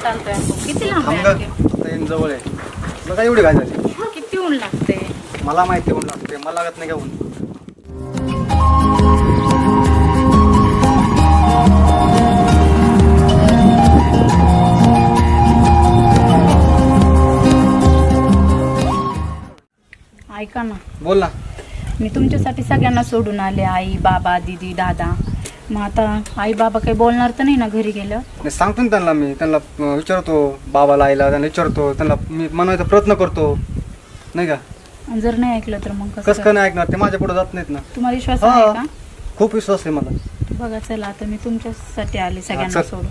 चालतोय आपण. किती लांब आहे आणखी? आता येऊन जवळ आहे. तुला काय एवढी काय झाली? किती ऊन लागते? मला माहिती ऊन लागते, मला लागत नाही का ऊन. ऐका ना, बोल ना. मी तुमच्यासाठी सगळ्यांना सोडून आले, आई बाबा दीदी दादा. मग आता आई बाबा काही बोलणार तर नाही ना घरी गेलं? नाही, सांगतो ना त्यांना, मी त्यांना विचारतो, बाबाला आईला त्यांना विचारतो, त्यांना मी म्हणायचा प्रयत्न करतो नाही का. आणि जर नाही ऐकलं तर मग कसं काय नाही ऐकणार, ते माझ्या पुढे जात नाहीत ना. तुम्हाला विश्वास हा. आहे का? खूप विश्वास आहे मला. बघा चला, आता मी तुमच्यासाठी आले सगळ्यांना चल. सोडून.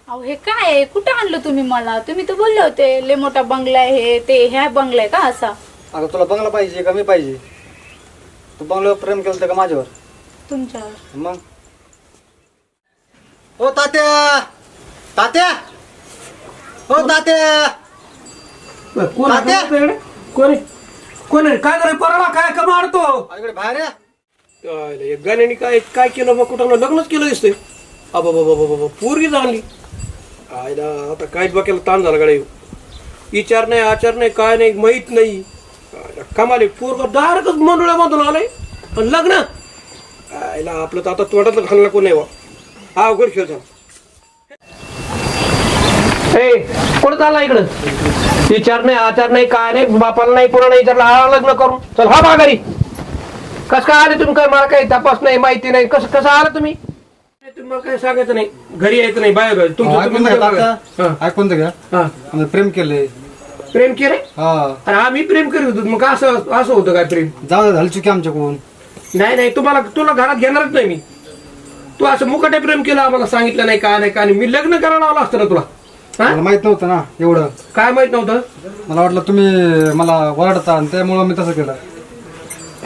अहो हे काय आहे? कुठं आणलं तुम्ही मला? तुम्ही तर बोलले होते लय मोठा बंगला आहे, हे ते ह्या बंगला आहे का असा? अगं तुला बंगला पाहिजे का मी पाहिजे? तू बंगल्यावर प्रेम केलं होतं का माझ्यावर? तुमच्यावर. मग ओ तात्या, तात्या, ओ तात्या. कोण तात्या? कोण कोण आहे? काय करे पराला काय का मारतो? अलीकडे बाहेर या. गाण्याने काय काय केलं मग? कुठं लग्नच केलं दिसतंय. बाबा बाबा बाबा पोरगी जाणली. आयला आता काय डोक्याला ताण झाला गाडी. विचार नाही आचार नाही काय नाही माहित नाही. कमाले पोरग डायरेक्टच मंडोळ्या बांधून आलंय पण लग्न. आयला आपलं तर आता तोंडातलं घालणं कोण नाही वा. हा अवघड खेळ झाला. कोण चालला इकडं? विचार नाही आचार नाही काय नाही बापाला नाही पुन्हा नाही विचारलं हा लग्न करून चल हा माघारी. कसं काय आले तुम्ही? काय मला काही तपास नाही माहिती नाही. कसं आलं तुम्ही? तुम्हाला काय सांगायचं नाही, घरी यायचं नाही, बाहेर ऐकून घ्या. आम्ही प्रेम केलंय. प्रेम केले? हा. आणि आम्ही प्रेम करीत होतो मग असं होतं काय प्रेम? जाऊ दे, झाली चुकी आमच्याकडून. नाही तुला घरात घेणारच नाही मी. तू असं मुकाटे प्रेम केलं आम्हाला सांगितलं नाही काय नाही काय नाही. मी लग्न करायला आलो असतं ना तुला. मला माहित नव्हतं ना एवढं. काय माहित नव्हतं? मला वाटलं तुम्ही मला ओरडता आणि त्यामुळं मी तसं केलं.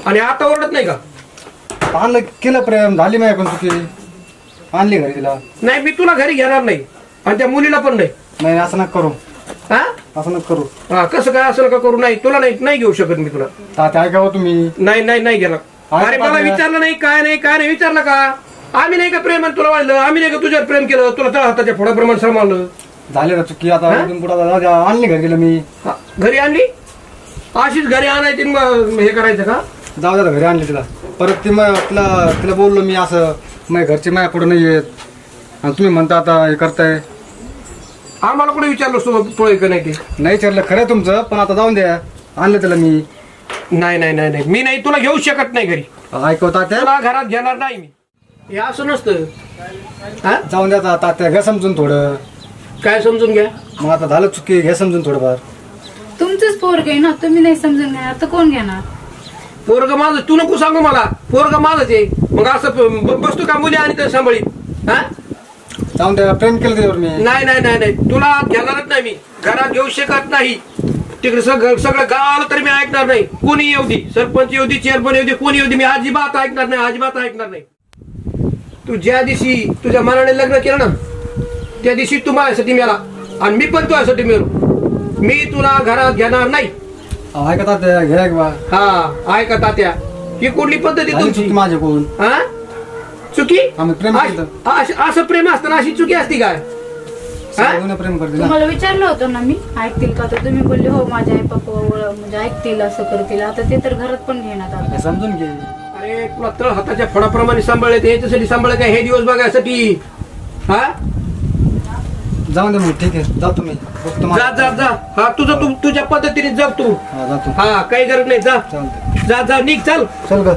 आणि आता ओरडत नाही का? आणलं केलं प्रेम, झाली माझ्या पण चुकी, आणली घरी तिला. नाही मी तुला घरी घेणार नाही आणि त्या मुलीला पण नाही. नाही असं नका करू, हा असं नका करू. हा कसं काय असं नका करू. नाही तुला नाही घेऊ शकत मी तुला. तात्या ऐकावं तुम्ही. नाही घेणार. अरे मला विचारलं नाही काय नाही विचारलं का? आम्ही नाही का प्रेम तुला वाढलं? आम्ही नाही का तुझ्यावर प्रेम केलं? तुला त्या हाताच्या फोडाप्रमाणे सांभाळलं. झाले ना चुकी, आता इथून पुढं आणली घरी गेलं मी. घरी आणली अशीच घरी आणायची मग हे करायचं का? जाऊ द्या घरी आणली तिला. परत ती मग तिला बोललो मी असं माझ्या घरची माझ्या पुढे नाही येत आणि तुम्ही म्हणता आता हे करताय. आम्हाला कुठे विचारलं तो का नाही ते? नाही विचारलं खरं तुमचं, पण आता जाऊन द्या. आणलं तिला मी. नाही मी नाही तुला घेऊ शकत नाही घरी. ऐकवता त्या तुला घरात घेणार नाही मी. हे असं नसतं. जाऊन द्या तात्या, घ्या समजून थोडं. काय समजून घ्या? मग आता झालं चुकी, घ्या समजून थोडंफार. तुमचंच पोरग आहे ना, तुम्ही नाही समजून घेणार तर कोण घेणार? पोरग माझं तू नको सांगू मला. पोरग माझंच आहे. मग असं बसतो का मुली आणि ते सांभाळीत? हा जाऊन द्या, प्रेम केलं त्याच्यावर मी. नाही तुला घेणारच नाही मी. घरात घेऊ शकत नाही. तिकडे सगळं गाव आलं तरी मी ऐकणार नाही. कोणी येऊ दे, सरपंच येऊ दे, चेअरमन येऊ दे, कोणी येऊ दे, मी अजिबात ऐकणार नाही. तू ज्या दिवशी तुझ्या मनाने लग्न केलं ना त्या दिवशी तू माझ्यासाठी मेला आणि मी पण तुझ्यासाठी मेलो. मी तुला घरात घेणार नाही. ऐका तात्या, घ्या किंवा. हा ऐका तात्या, ही कुठली पद्धती तुमची? माझ्याकडून हा चुकी? आम्ही प्रेम केलं. असं प्रेम असताना अशी चुकी असती काय? प्रेम करते ना. तुम्हाला विचारलं होतं ना मी, ऐकतील का? तर तुम्ही बोलले हो माझे आई पप्पा म्हणजे ऐकतील, असं करतील. आता ते तर घरात पण घेणार आता. समजून घे. अरे तुला तळ हाताच्या फळाप्रमाणे सांभाळले ते याच्यासाठी सांभाळ काय? हे दिवस बघायसाठी? हा जाऊन दे मग, ठीक आहे, जातो मी. जा. हा तुझ्या पद्धतीने जग तू. हा जातो. हा काही गरज नाही. जा चालतंय. जा निघ चल. चल ग.